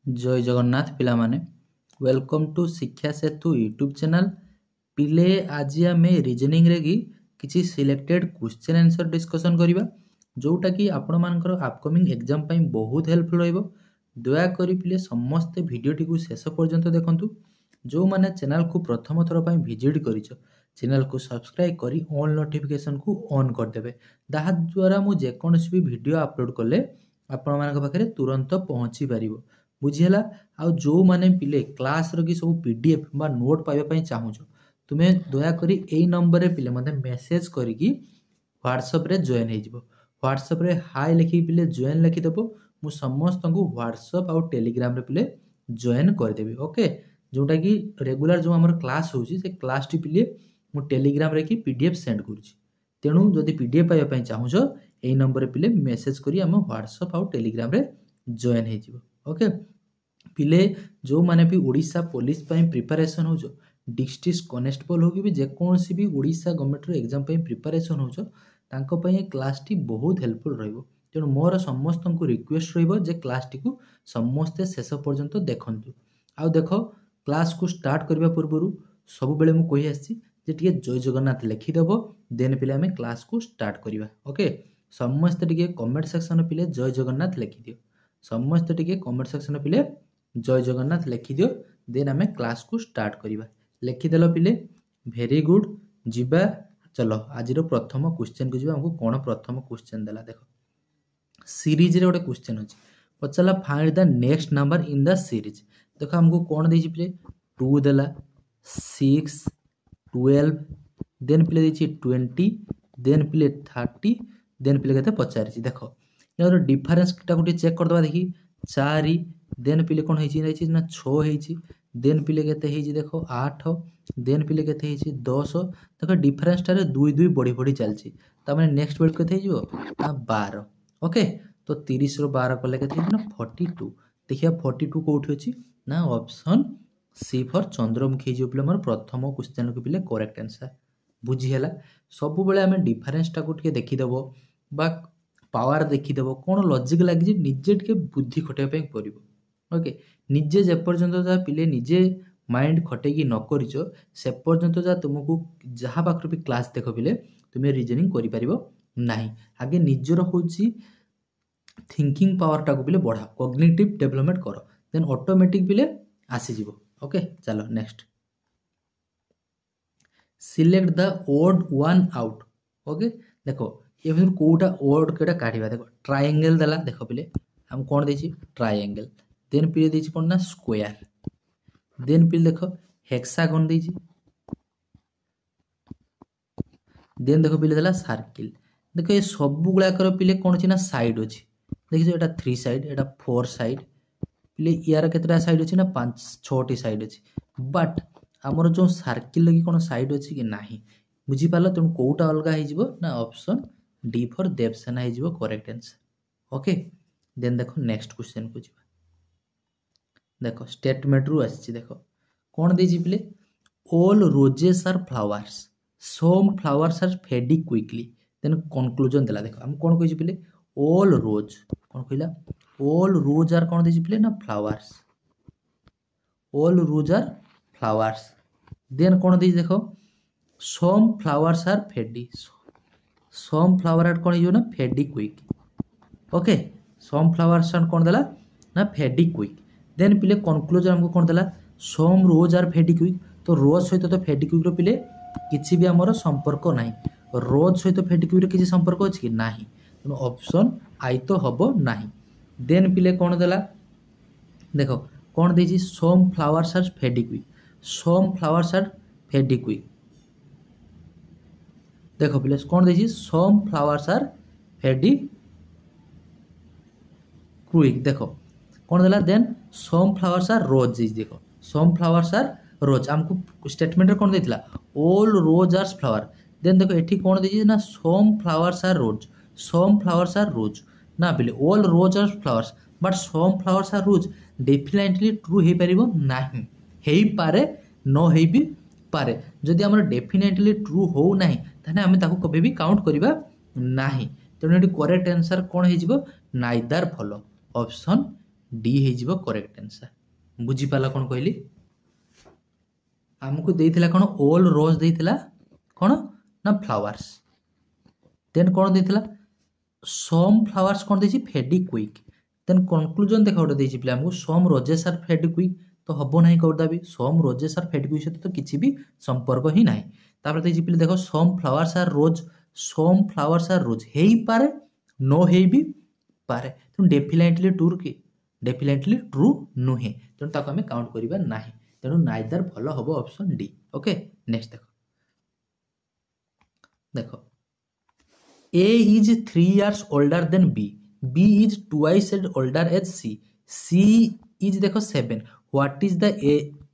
जय जगन्नाथ पिला माने वेलकम टू शिक्षा सेतु यूट्यूब चैनल पिले आज आम रिजनिंग रे किसी सिलेक्टेड क्वेश्चन आंसर डिस्कशन करबा जोटा कि आपण मानकर अपकमिंग एग्जाम पई बहुत हेल्पफुल रहइबो। दया करी पिले समस्त वीडियोटी को शेष पर्यंत देखंतु। जो माने चैनल को प्रथम थर पई विजिट करिसो चैनल को सब्सक्राइब करी ऑल नोटिफिकेशन को ऑन कर देबे। दाहा द्वारा मु जे कोनोसी भी वीडियो अपलोड कले आपण मानक पाखरे तुरंत पहुंची परिबो। बुझीला आ जो माने पिले क्लास रो की सब पीडीएफ बा नोट पाइबा पई चाहूछो तुमे दया करी एई नंबर रे पिले मते मेसेज करी की व्हाट्सएप रे जॉइन हे जिवो। व्हाट्सएप रे हाय लिखि पिले जॉइन लिखि देबो। मु समस्त को व्हाट्सएप आ टेलीग्राम रे पिले जॉइन कर देबी। ओके जोटा कि रेगुलर जो हमर क्लास होउची से क्लास टी पिले मु टेलीग्राम रे की पीडीएफ सेंड करूची। तेणु जदि पीडीएफ पाइबा पई चाहूछो एई नंबर रे पिले मेसेज करी हम व्हाट्सएप आ टेलीग्राम रे जॉइन हे जिवो। ओके पिले जो माने भी ओडिशा पुलिस पई प्रिपरेशन हो डिस्ट्रिक्ट कनेस्टेबल हो कि जेकोसी भी ओडिशा गवर्नमेंट रो एग्जाम पई प्रिपरेशन हो तांको पई क्लास टी बहुत हेल्पफुल रहइबो। तेणु मोर समस्त को रिक्वेस्ट रहइबो जे क्लास टी को समस्त शेष पर्यंत देखंतु। आ देखो क्लास को स्टार्ट करबा पूर्वरु सब बेले मु कहि आछि जे टिके जय जगन्नाथ लिखि देबो देन पिले हमें क्लास को स्टार्ट करबा। ओके समस्त टिके कमेंट सेक्शन पिले जय जगन्नाथ लिखि दियो। समस्त टिके कमेंट सेक्शन पिले जय जगन्नाथ लिखि दियो देन आमे क्लास को स्टार्ट करिबा। लिखि देलो पिले वेरी गुड जिबा। चलो आज रो प्रथम क्वेश्चन को जिबा। हमको कोन प्रथम क्वेश्चन देला देखो सीरीज रे गोटे क्वेश्चन अछि पचला find the next number in the series. देखो हमको कोन देछि पिले 2 देला 6 12 देन पिले देछि 20 देन पिले 30 देन पिले केते पचारिछि। देखो यार डिफरेंस टा को चेक कर दबा देखि 4 देन पिले कोन हेछि रहिछि ना 6 हेछि देन पिले केते हेछि देखो 8 देन पिले केते हेछि 10। देखो डिफरेंस टारे 2 2 बढ़ी बढ़ी चलछि त माने नेक्स्ट वर्ड केते हेजिवो ना 12। ओके तो 30 रो 12 कले केते हेछि ना 42। देखिया 42 कोठी अछि ना ऑप्शन सी फॉर चंद्रमुखी हेजिवो पिले मोर प्रथम क्वेश्चन को पिले करेक्ट आंसर बुझी हैला। सब बेले हमें डिफरेंस टा को टिके देखि देबो बा पावर देखि देबो कोन लॉजिक लागि जे निजे टिके बुद्धि खटे पे पड़िबो। ओके निजे जे पर्यंत जा पिले निजे माइंड खटेकी न करिचो से पर्यंत जा तुमको जहाँ पाखर भी क्लास देख पिले तुम रिजनिंग करि परिबो नाही। आगे निजर होची थिंकिंग पावर टा को पिले बढ़ा कॉग्निटिव डेवलपमेंट करो देन ऑटोमेटिक पिले आसी जिवो। ओके चलो next select the odd one out. Okay देखो ये फिर कोटा ओड केटा काढिबा। देखो ट्रायंगल देला देखो पिले हम कोन देछि ट्रायंगल देन पिले देछि कोन ना स्क्वायर देन पिले देखो हेक्सागन देछि देन देखो पिले देला सर्किल। देखो ये सब गुला कर पिले कोन अछि ना साइड अछि देखियो एटा 3 साइड एटा 4 साइड पिले यार केतरा साइड अछि ना 5 6 टी साइड अछि बट हमर जो सर्किल लगी कोन साइड अछि कि नाही बुझी पालो तुम कोटा अलगा हे जिवो ना ऑप्शन डी फॉर देवसेना हे जिवो करेक्ट आंसर। ओके देन देखो नेक्स्ट क्वेश्चन को जिवो। देखो स्टेटमेंट रु आछि देखो कोन देछि पिले all roses are flowers some flowers are fading quickly then conclusion देला। देखो हम कोन कहिछि पिले ऑल रोज कोन कहिला ऑल रोज आर कोन देछि पिले ना flowers all rose are flowers then कोन देछि देखो some flowers are fading some flower are कोन हियो ना fading quick. Okay some flowers are कोन देला ना फेडिंग क्विक देन पिले कंक्लूजन हमको कोन देला some rose are fading quick. तो रोज सहित तो फेडिंग क्विक रो पिले किछि भी हमर संपर्क नाही रोज सहित फेडिंग क्विक रो किछि संपर्क अछि कि नाही तो ऑप्शन आई तो हबो नाही। देन पिले कोन देला देखो कोन देछि some flowers are fading quick some flowers are fading quick. देखो पिले कोन देछि some flowers are fading quick देखो कोन देला then some flowers are rose देखो सम फ्लावर्स आर रोज हमको स्टेटमेंट रे कोन देथिला all rose are flower then देखो एठी कोन देछि ना सम फ्लावर्स आर रोज ना पिले all rose are flowers but some flowers are rose definitely true हे परिबो नाही हेई पारे न हेई भी पारे जदि हमर डेफिनेटली ट्रू हो नाही तने हम ताको कबे भी काउंट करिबा नाही। तेणु एठी करेक्ट आंसर कोन हे जिवो नाइदर फॉलो ऑप्शन डी हो करेक्ट आंसर बुझी पाला कौन कहली आमको देइथिला कौन ऑल रोज देइथिला कौन ना फ्लावर्स देन कौन देइथिला सम फ्लावर्स कौन देछि फेडिक्विक देन कंक्लूजन देखा गोटे देछि पिले हमको सम रोजेस आर फेडिक्विक तो हबो नहीं करदा भी सम रोजेस आर फेडिक्विक सहित तो किछि भी संपर्क ही नाही तापर देछि पिले देखो सम फ्लावर्स आर रोज हेई पारे नो हेई भी पारे तो डेफिनेटली ट्रू नुहे तेणु ताको हमें काउंट करिबा नाही तेणु नाइदर भलो हबो ऑप्शन डी ओके नेक्स्ट देखो A is 3 years older than B. B is twice as older as C. C is देखो 7. What is the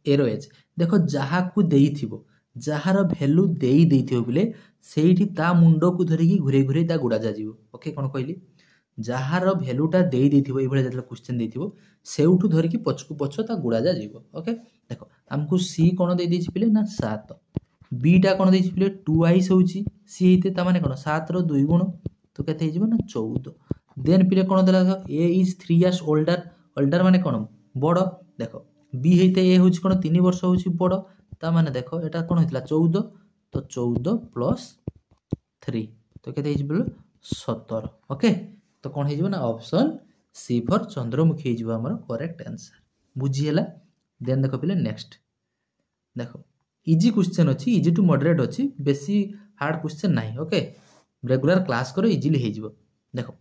arrow age? देखो जहा को देइथिबो जहार वैल्यू देइथिबो बिले सेठी ता मुंडो को धरिकी घुरे घुरे ता गुडा जाजिवो ओके कोन कहली जहार वैल्यूटा देइथिबो एभले जतले क्वेश्चन देइथिबो सेउठु धरिकी पछकु पछ ता गुडा जाजिवो ओके देखो हमको C कोन देइ दिछि बिले ना 7 बीटा कौन देछि पिले 2i होउची सी हेते ता माने कोन 7 रो 2 गुण तो केते हे जिवो ना 14 देन पिले कोन देला ए इज 3 इयर्स ओल्डर माने कोन बड़ देखो बी हेते ए होउची कोन 3 वर्ष होउची बड़ ता माने देखो एटा कोन हेतला 14 तो 14 प्लस 3 तो केते हे जिवो 17 ओके तो कोन हे जिवो ना ऑप्शन सी फॉर चंद्रमुखी हे जिवो हमर करेक्ट आंसर बुझी हला देन देखो पिले नेक्स्ट देखो इजी क्वेश्चन अच्छी इजी टू मॉडरेट अच्छी बेसी हार्ड क्वेश्चन नहीं ओके रेगुलर क्लास करो इजीली हो जिवो देखो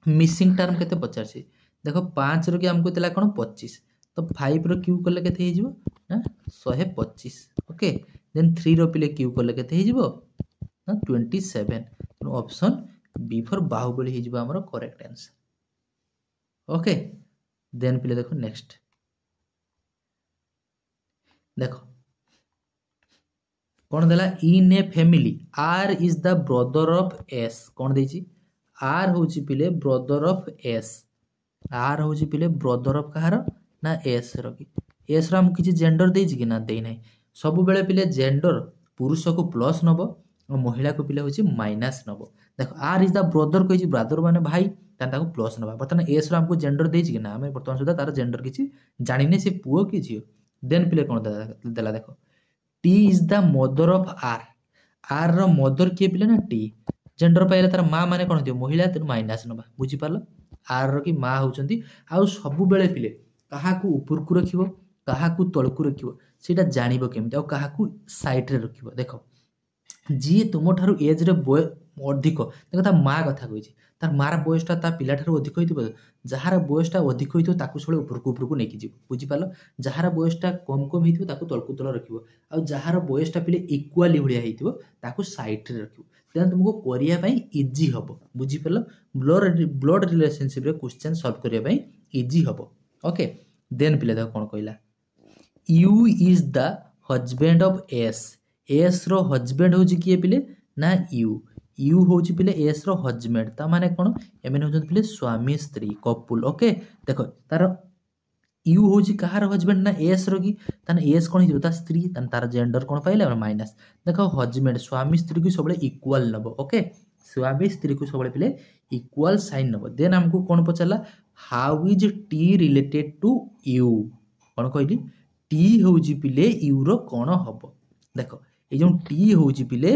मिसिंग टर्म केते पचारछि देखो 5 रो कि हमको देला कोन 25 तो 5 रो क्यू करले केते हो जिवो ना 125 ओके देन 3 रो पिले क्यू करले केते हो जिवो ना 27 तो ऑप्शन बी फॉर बाहुबली हो जिवो हमर करेक्ट आंसर ओके देन पिले देखो नेक्स्ट देखो कौन देला in a family R is the brother of S कौन देछि आर होछि पिले ब्रदर ऑफ एस आर होछि पिले ब्रदर ऑफ कहार ना एस रो कि एस रो हम किछि जेंडर देछि कि ना देइ नै सब बेले पिले जेंडर पुरुष को प्लस नबो और महिला को पिले होछि माइनस नबो देखो आर इज द ब्रदर कहिछि ब्रदर माने भाई ताको प्लस नबा बर्तमान एस रो हमको जेंडर देछि कि ना हमें बर्तमान सुधा तार जेंडर किछि जानि नै से पुओ कि झियो देन पिले कोन देला देखो T is the mother of R रो मदर किए पिले ना टी जेंडर पाइले तार मां माने कोन दियो महिला त माइनस नबा बुझी पालो आर रो कि मां होचंती आ सब बेले पिले कहा को ऊपर को रखिबो कहा को तळ को रखिबो सेटा जानिबो केमते आ कहा को साइड रे रखिबो देखो जी तुम ठारू एज रे अधिक देखो ता मां कथा कहिछि तार मार बयसटा ता पिला ठारू अधिक होइतिबो जहार बयसटा अधिक होइतो ताकू सळे ऊपर को नेकी जिवो बुझी पालो जहार बयसटा कम हिथिबो ताकू तळकू तळ रखिबो आ जहार बयसटा पिले इक्वाली भलिया हिथिबो ताकू साइड रे रखिबो देन तुमको करिया पई इजी हबो बुझी पालो ब्लड रिलेशनशिप रे क्वेश्चन सॉल्व करिया पई इजी हबो ओके देन पिले देखो कोन कहला U is the husband of S रो हस्बैंड होची किए पिले ना यू होची पिले एस रो हस्बैंड ता माने कोन एमेन होचन पिले स्वामी स्त्री कपुल ओके देखो तार यू होची कहार हस्बैंड ना एस रो की तन एस कोन हिजो ता स्त्री तन तार जेंडर कोन पाइले माइनस देखो हस्बैंड स्वामी स्त्री को सबले इक्वल नबो ओके स्वामी स्त्री को सबले पिले इक्वल साइन नबो देन हमको कोन पचला how is T related to U कोन कहली टी होची पिले यू रो कोन हबो देखो ए जो टी होची पिले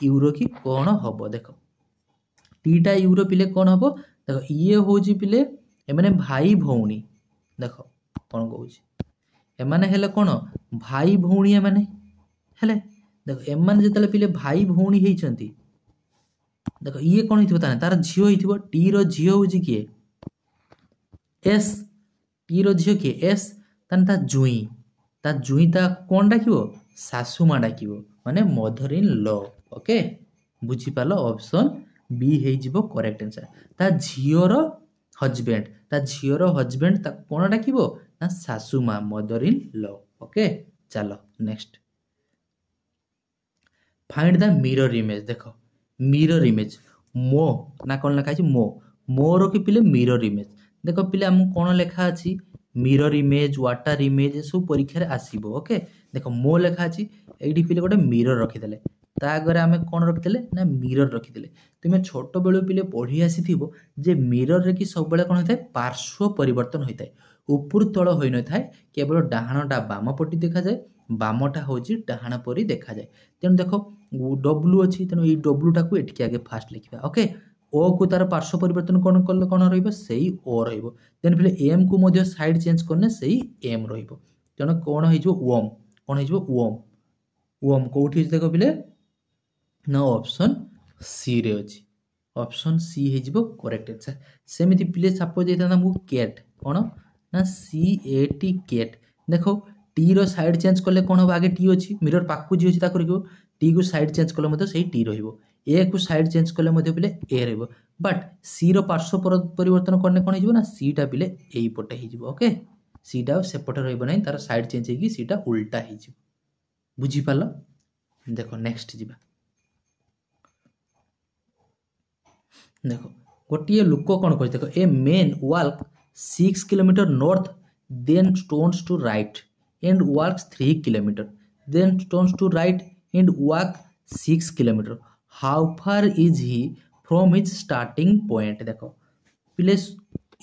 यूरो की कौन हबो देखो टीटा यूरो पिले कौन हबो देखो ये होची पिले एमाने भाई भौणी देखो कौन कहूची एमाने हेले कौन भाई भौणी एमाने हेले देखो एमाने जेतले पिले भाई भौणी हेइचंती देखो ये कौन हिथिबो तार झियो हिथिबो टी रो झियो होची किए एस टी रो झियो किए एस तन ता जुई ता कौन डाकिबो सासु मा डाकिबो माने मदर इन लॉ ओके बुझी पालो ऑप्शन बी हे जिवो करेक्ट आंसर ता झियोर हस्बैंड ता कोन डाकिबो ना सासु मा मदर इन लॉ ओके चलो next find the mirror image देखो मिरर इमेज मो ना कोन लिखा अछि मोर के पिले मिरर इमेज देखो पिले हम कोन लिखा अछि मिरर इमेज वाटर इमेज सब परीक्षा रे आसीबो ओके देखो मो लिखा अछि एडी पिले गोटे मिरर रखि देले ता आगे आम कौन रखिले ना मिरर रखिले। तुम्हें छोट बेलू पिले पढ़ी आसीथिबो जे मिरर रे कि सब बेले कौन होता है पार्श्व परिवर्तन होता है, ऊपर तल होई न थाए, केवल डाहाणटा बाम पटी देखा जाए, बामटा होची डाहाण परी देखा जाए। तेणु देखो डब्ल्यू अच्छी, तेणु ये डब्ल्यूटा को एटिके आगे फास्ट लिखा। ओके, ओ को तार पार्श्व परिवर्तन कौन कले कौन रहिबो सेही ओ रहिबो। देन फिर एम को मध्य साइड चेंज करने सेही एम रहिबो। तेणु कौन हो ओम, कौन हो ओम, ओम कौटी देख पिले ना ऑप्शन सी रे अछि, ऑप्शन सी हो करेक्ट आंसर। सेमिति पिले सपोज देता हमको कैट, कौन ना सी ए टी कैट। देखो टी रो साइड चेंज कले कौन हम, आगे टी अच्छी मिरर पाकू जी अच्छी ताको रखिबो, टी को साइड चेंज कले मते सही टी रहिबो, ए को साइड चेंज कले मते पिले ए रहिबो। बट सी रो पार्श्व परिवर्तन करने कौन हो ना सी टा पिले एई पटे हिजिबो। ओके, सी टा सेपटे रहिबो नै, तार साइड चेंज हेकी सी टा उल्टा हिजिबो। बुझी पालो? देखो नेक्स्ट जिबा। देखो गोटे लोक कौन कर, देख a man walk 6 kilometre north then turns to right and walks 3 kilometer then turns to right and walk 6 kilometer, how far is he from his starting point। देखो पिले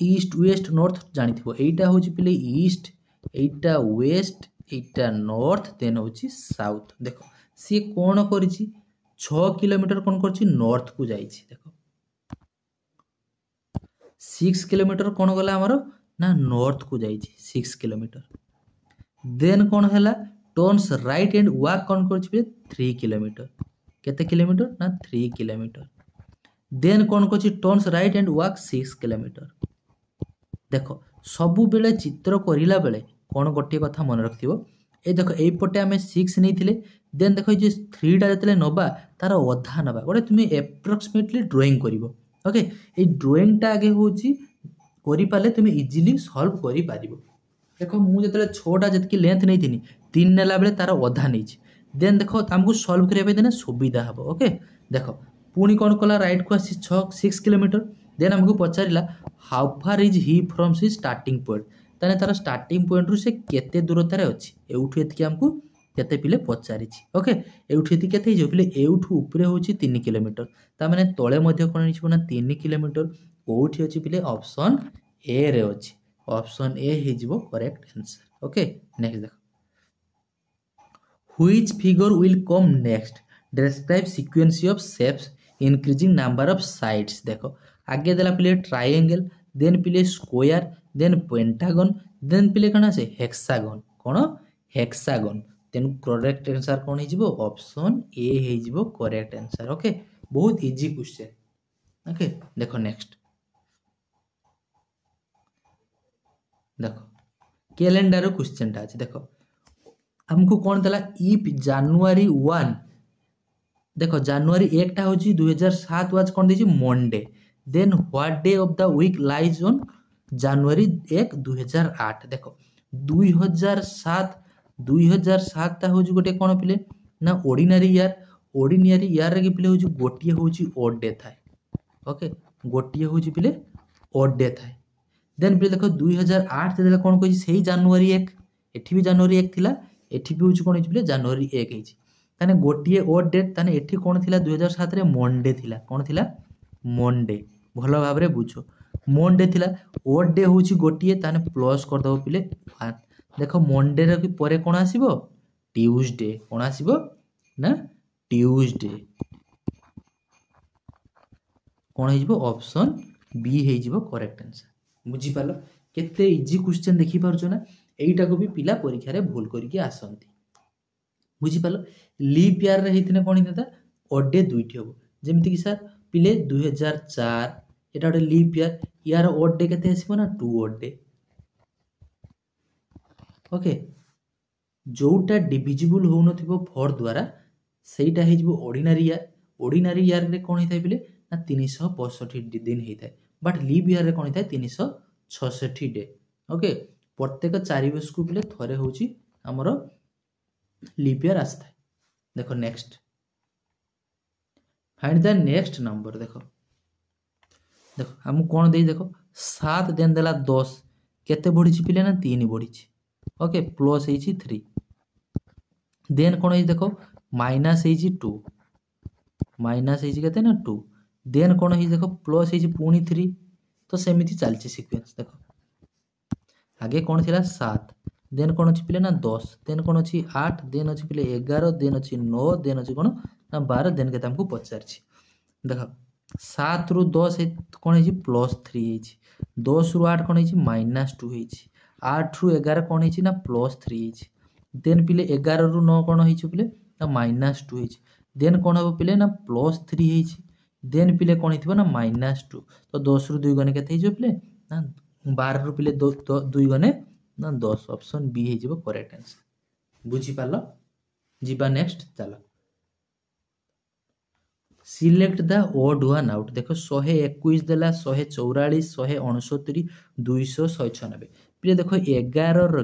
ईस्ट वेस्ट नॉर्थ जानी थो, एटा होची पिले ईस्ट, एटा waste, एटा north, then होची south. देखो सी कौन करिछि 6 kilometre कौन करछि नॉर्थ को जाइछि। देखो 6 किलोमीटर कौन गला आमर ना नॉर्थ को जाइछि 6 किलोमीटर। देन कौन है टर्न्स राइट एंड वाक कौन कर 3 किलोमीटर, केते किलोमीटर ना 3 किलोमीटर। देन कौन कर turns right and walk 6 kilometre. देखो सबु बेले चित्र करिला बेले कौन गोटे कथा मन रखिथिबो, ए देखो एई पटे आमे 6 नै थिले, देन देखो जे 3 टा जतले नबा तार अधा नबा, गोटे तुमे एप्रोक्सीमेटली ड्राइंग करिवो। ओके, ए ड्राइंग टा आगे होची करि पाले तुमे इजीली सॉल्व करि पारिबो। देखो मु जतले 6 टा जतकी लेंथ नै थिनी 3 नेला बेले तार अधा नैछि, देन देखो हमको सॉल्व करिया देना सुविधा हबो। ओके, देखो पुणी कौन कला राइट को आसी 6 किलोमीटर, देन हमको पचारिला how far is he from C starting point, ताने तार स्टार्टिंग पॉइंट रु से केते दूरता रे अछि, एउठु एतकी हमको केते पिले पचारिछि। ओके, एउठु एतकी केते हिजो पिले एउठु ऊपरे होछि 3 किलोमीटर, ता माने तळे मध्ये कोन हिजो ना 3 किलोमीटर, कोठी अछि पिले ऑप्शन ए रे अछि, ऑप्शन ए हिजो करेक्ट आंसर। ओके, नेक्स्ट देखो which figure will come next, describe sequence of shapes increasing number of sides। देखो आगे देला पिले ट्रायंगल, देन पिले स्क्वायर, देन पेंटागन, देन पिले कौन आसे हेक्सागन, कौन हेक्सागन। तेन करेक्ट आंसर कौन हिजिबो ऑप्शन ए हिजिबो करेक्ट आंसर। ओके, बहुत इजी क्वेश्चन। ओके, देखो नेक्स्ट देखो कैलेंडर क्वेश्चन टा अछि। देखो हमको कौन देला इफ जनवरी 1, देखो जनवरी 1 टा होची 2007 वाज कौन देछि Monday, then what day of the week lies on January 1 2008। देखो 2007 ता होची गोटे कौन पिले ना ऑर्डिनरी ईयर, ऑर्डिनरी ईयर रे पिले होची गोटिए होची ऑड डे थाए। ओके, गोटिए होची पिले ऑड डे थाए। देन पिले देखो 2008 देला कौन कहि सेही जनवरी 1, एठी भी जनवरी 1 थिला, एठी भी होची कौन हिजो पिले जनवरी 1 हिची, ताने गोटिए ऑड डेट, ताने एठी कौन थिला 2007 रे मंडे थिला, कौन थिला मंडे। भलो भाबरे बुझो मंडे थिला, ऑड डे होची गोटिए, ताने प्लस कर दबो पिले 1। देखो मंडे रे परे कौन आसीबो ट्यूसडे, कौन आसीबो ना ट्यूसडे, कौन हिजो ऑप्शन बी हिजो करेक्ट आंसर। बुझी पालो केते इजी क्वेश्चन देखि पारछो ना, एईटा को भी पिला परीक्षा रे भूल करके आसंती। बुझी पालो लीप ईयर रे हेतिने कोन हिता ऑड डे दुइटी हो, जेमिति कि सर पिले 2004 एटा ओटे लीप ईयर, यार ऑड डे केते आसीबो ना 2 ऑड डे। ओके, जोटा डिविजिबल हो नथिबो 4 द्वारा सेटा हेजिबो ऑर्डिनरी ईयर, ऑर्डिनरी ईयर रे कोन हिताय पिले ना 365 दिन हिताय, बट लीप ईयर रे कोन हिताय 366 डे। ओके, प्रत्येक 4 वर्ष को पिले थरे होची हमरो लीप ईयर आस्था। देखो next find the next number. देखो देखो हम कौन दे, देखो 7 देन देला 10, केते बढ़ी पिले ना 3 बढ़ी। ओके, प्लस 3, देन कौन है देखो माइनस 2, माइनस के ना 2 देन कौन है देख प्लस है पुणी 3 तो सेमती चलती सिक्वेन्स देख आगे कौन थी 7 देन कौन अच्छी पिले ना 10 देन कौन अच्छी 8 देन अच्छी पिले 11 देन अच्छी 9 देन अच्छी कौन ना 12 देन के हमको पचार देख 7 रु 10 कौन है प्लस 3 है 10 रु 8 कौन है माइनस 2 है 8 रु 11 कौन है ना प्लस 3 है देन पिले 11 रु 9 कौन है पिले ना माइनस 2 है देन कौन हम पिले ना प्लस 3 है देन पिले कौन हो ना माइनस 2 तो 10 रु 2 गने के पिले ना 12 रु पिले 2 गने ना 10 ऑप्शन बी है करेक्ट आंसर बुझी पाल जीवा नेक्स्ट चलो select the odd one out देख 121 देला 144 169 200 196 पिले देख 11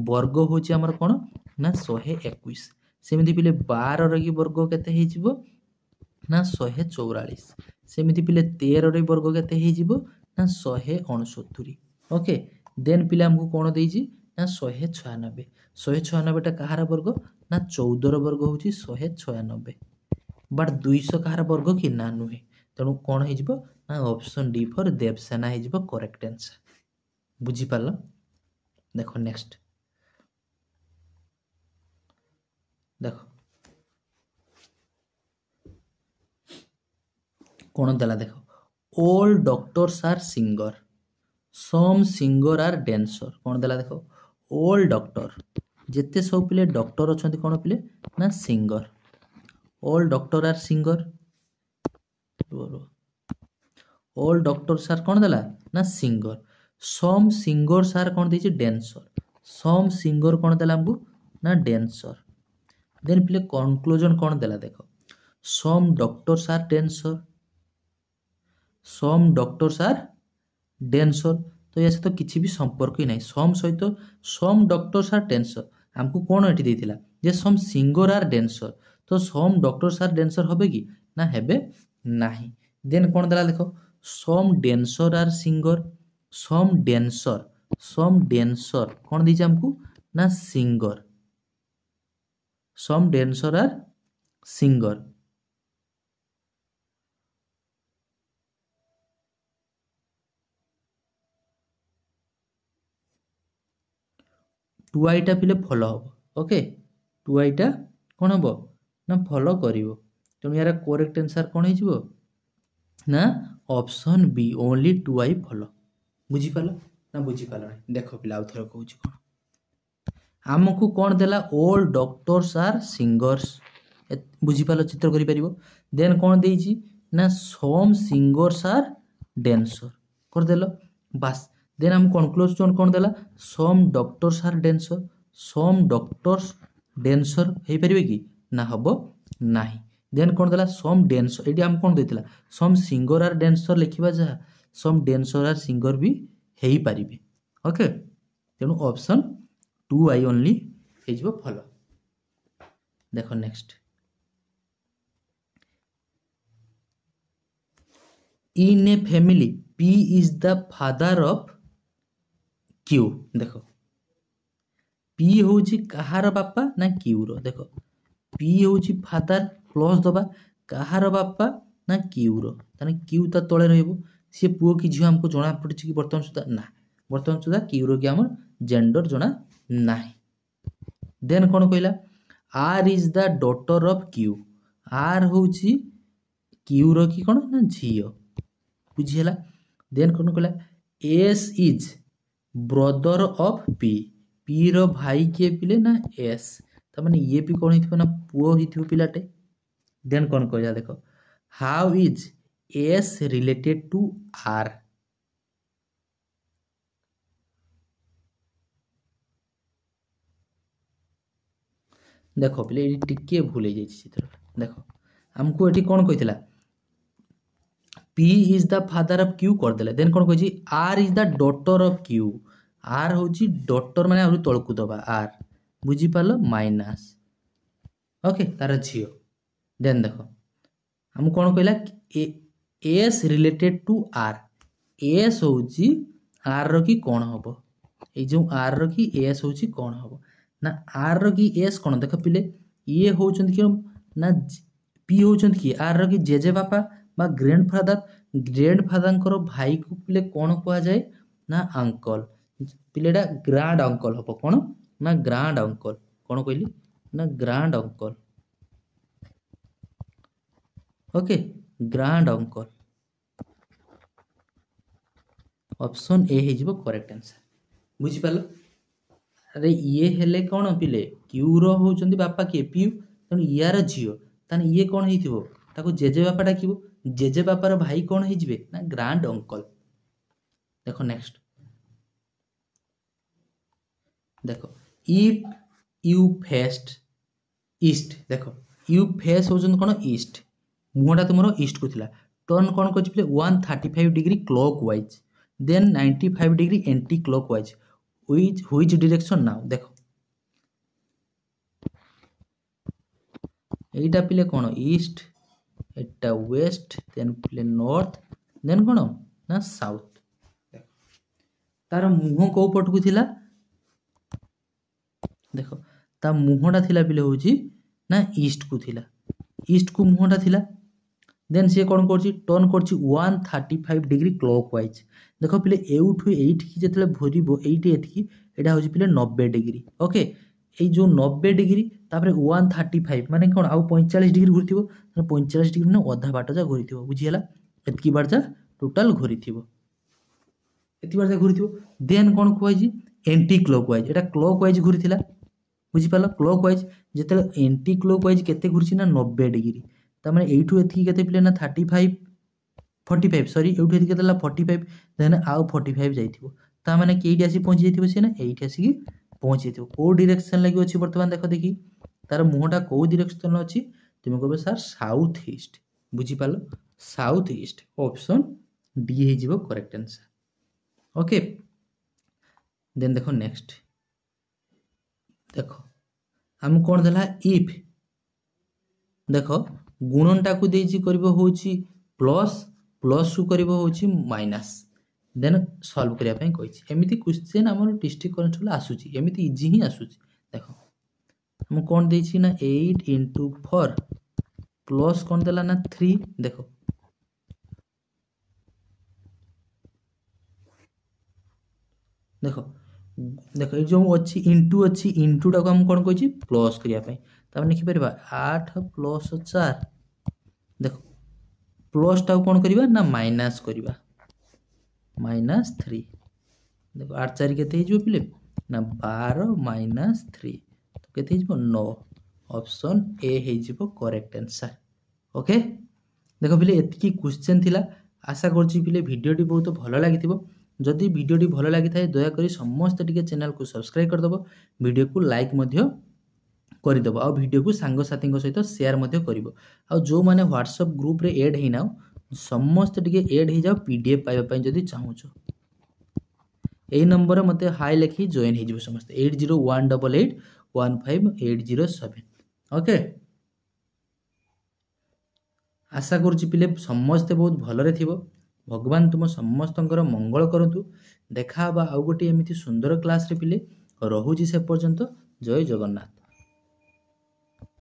वर्ग होची हमर कोन ना 121 सेमिति पिले 12 रे वर्ग केते हे जिवो ना 144 सेमिति पिले 13 रे वर्ग केते हे जिवो ना 169 ओके देन पिले हमको कोन देइची ना 196 196 टा कहार वर्ग ना 14 रो वर्ग होची 196 बट 200 कहार वर्ग कि ना नुहे तेणु कौन हो ना ऑप्शन डी फॉर देवसेना हो करेक्ट आंसर बुझी पाल देखो नेक्स्ट देखो कौन देला देखो all doctors are singer some singer are dancer कौन देला देखो ऑल डॉक्टर जिते सब पिले डॉक्टर अच्छा कौन पिले ना singer all doctor are singer all doctors are कौन देला ना सिंगर सम सिंगर्स आर कौन देछि डांसर सम सिंगर कौन देला हमको ना डांसर देन पिले कंक्लूजन कौन देला देखो some doctors are dancer some doctors are dancer तो ये तो किसी भी संपर्क ही नहीं सम सहित सम डॉक्टर्स आर डांसर हमको कौन एठी देथिला जे सम सिंगर आर डांसर तो सम डॉक्टर्स आर डांसर होबे कि ना हेबे नाही देन कौन देला देखो some dancer are singer some dancer कौन दीजिए हमको ना singer some dancer are singer टुआईटा पिले फॉलो हम ओके टुआईटा कौन हम ना फॉलो करिवो तेणु यार करेक्ट आंसर कौन हो ना ऑप्शन बी ओनली टुआई फॉलो बुझी पाल ना बुझी पाल देख पिला आउ थोड़ा कहूँ कौन आमको कौन देला ऑल डॉक्टर्स आर सिंगर्स बुझी पाल चित्र करि परिबो देन कौन देइछि ना सम सिंगर्स आर डांसर कर देलो बस देन हम कंक्लूजन कौन देला some doctors are dancer some doctors dancer हे परिबे कि ना हबो नाही देन कौन देला सम डांसर एडी हम कौन देथिला सम सिंगर आर डांसर लिखिबा जा सम डांसर आर सिंगर भी हेई परिबे ओके तेणु ऑप्शन 2 आई ओनली हे जिवो फॉलो देखो next in a family P is the father of Q देखो P होची कहार बापा ना Q रो देखो P होची फादर प्लस दबा कहार बापा ना Q रो ताने Q ता तळे रहइबो से पुओ की झियो हमको जणा पड़छि कि वर्तमान सुधा ना वर्तमान सुधा Q रो कि हमर जेंडर जणा नाही देन कोन कहला R is the daughter of Q R होची Q रो कि कोन ना झियो बुझिला देन कौन कहला S is brother of P P रो भाई किए पिले ना एस तो माने ये भी कौन हिथिबो ना पुओ हिथिबो पिलाटे देन कौन कहला देखो how is S related to R देखो पिले ये टिके भूल जाई चित्र देखो हमको एठी कौन कहितला P is the father of Q कर देले देन कोन कहछि R is the daughter of Q R होछि डॉटर माने आउरी तळकु दबा R बुझी पालो माइनस ओके तार झियो देन देखो हम कोन कहला S related to R S होछि R रो की कोन हबो ए जो R रो की S होछि कोन हबो ना R रो की S कोन देखो पिले ये होछन कि ना पी होउछन कि आर कि जेजे बापा बा ग्रैंड फादर भाई को पिले कौन कुआ जाए ना अंकल पिलेटा ग्रांड अंकल हम कौन ना ग्रांड अंकल कौन कहली ना grand uncle okay grand uncle option A हो करेक्ट आंसर बुझिपाल अरे ये हेले कौन पिले क्यू रो होउछन्ती बापा किए पी तेणु यार झील ताने ये कौन हो ताको जेजे बापा डाकिबो जेजे बापार भाई कौन हो ना ग्रांड अंकल देखो नेक्स्ट देखो इफ यू फेस्ट ईस्ट देखो यू फेस होउछन कौन ईस्ट मुहटा तुमर ईस्ट को थिला टर्न कौन कर 135 degree clockwise then 95 degree anti clockwise which direction now देखो এইটা পিলে কোন ইস্ট এটা ওয়েস্ট দেন পিলে নর্থ দেন কোন না সাউথ তার মুহ কো পটকু थिला देखो ता मुहटा थिला पिले होची ना ईस्ट को थिला ईस्ट को मुहटा थिला देन से कौन करछि टर्न करछि 135 डिग्री क्लॉकवाइज देखो पिले एउठु एइठ की जेतले भरिबो एइठी एथकी एटा होछि पिले 90 डिग्री ओके এই जो 90 डिग्री तापरे 135 माने कोन आउ 45 डिग्री घुरिथिबो 45 डिग्री ने अधा बाट जा घुरिथिबो बुझियला एतकी बार जा टोटल घुरिथिबो एतकी बार जा घुरिथिबो देन कोन कहै एंटी क्लॉकवाइज एटा क्लॉकवाइज घुरिथिला बुझि पालो क्लॉकवाइज जेतले एंटी क्लॉकवाइज केते घुरिछि ना 90 डिग्री ता माने एइठु एतकी केते पिले ना 35 45 सॉरी एइठु एतकी केतेला 45 देन आउ 45 जाइथिबो ता माने केइठी आसी पहुंची जाइथिबो से ना एइठी आसी पहुंची जाइथिबो को डायरेक्शन लागि अछि वर्तमान देखो देखि तार मुहटा को डायरेक्शन अछि तुम कहबे सर साउथ ईस्ट बुझि पालो साउथ ईस्ट ऑप्शन डी हे जिवो करेक्ट आंसर ओके देन देखो नेक्स्ट देखो हम कोन देला इफ देखो गुणनटा को देछि करबो होछि प्लस प्लस को करबो होछि माइनस देन सॉल्व करिया पई कहिछि एमिति क्वेश्चन हमर डिस्ट्रिक्ट कॉन्स्टेबल आसुछि एमिति इजी ही आसुछि देखो हम कोन देछि ना 8 * 4 प्लस कोन देला ना 3 देखो देखो देखो ए जो अच्छी इंटू टाको हम कोन कहिछि प्लस करिया पई त हम लिखि परबा 8 + 4 देखो प्लस टाको कोन करबा ना माइनस करबा -3 देखो 8 4 केते हिजो पिले ना 12 - 3 तो केते हिजो 9 ऑप्शन ए हिजो करेक्ट आंसर ओके देखो पिले एतकी क्वेश्चन थिला आशा करछि पिले वीडियोटी बहुत भलो लागिथिबो जदि वीडियोटी भलो लागि थाए दया करी समस्त टिके चैनल को सब्सक्राइब कर दबो वीडियो को लाइक मध्य कर दबो आ वीडियो को सांग साथी सहित शेयर मध्य करिवो आ जो माने व्हाट्सएप ग्रुप रे ऐड हेनाओ समस्त टिके ऐड हे जाओ पीडीएफ पाइबा पई जदि चाहूचो एई नंबर रे मते हाई लिखि जॉइन हे जिवो समस्त 8018815807 ओके आशा करछि पिले समस्त बहुत भलो रे थिबो भगवान तुम समस्तंकर मंगल करंतु देखा बा आ गोटी एमिति सुंदर क्लास रे पिले रहुजी से पर्यंत जय जगन्नाथ।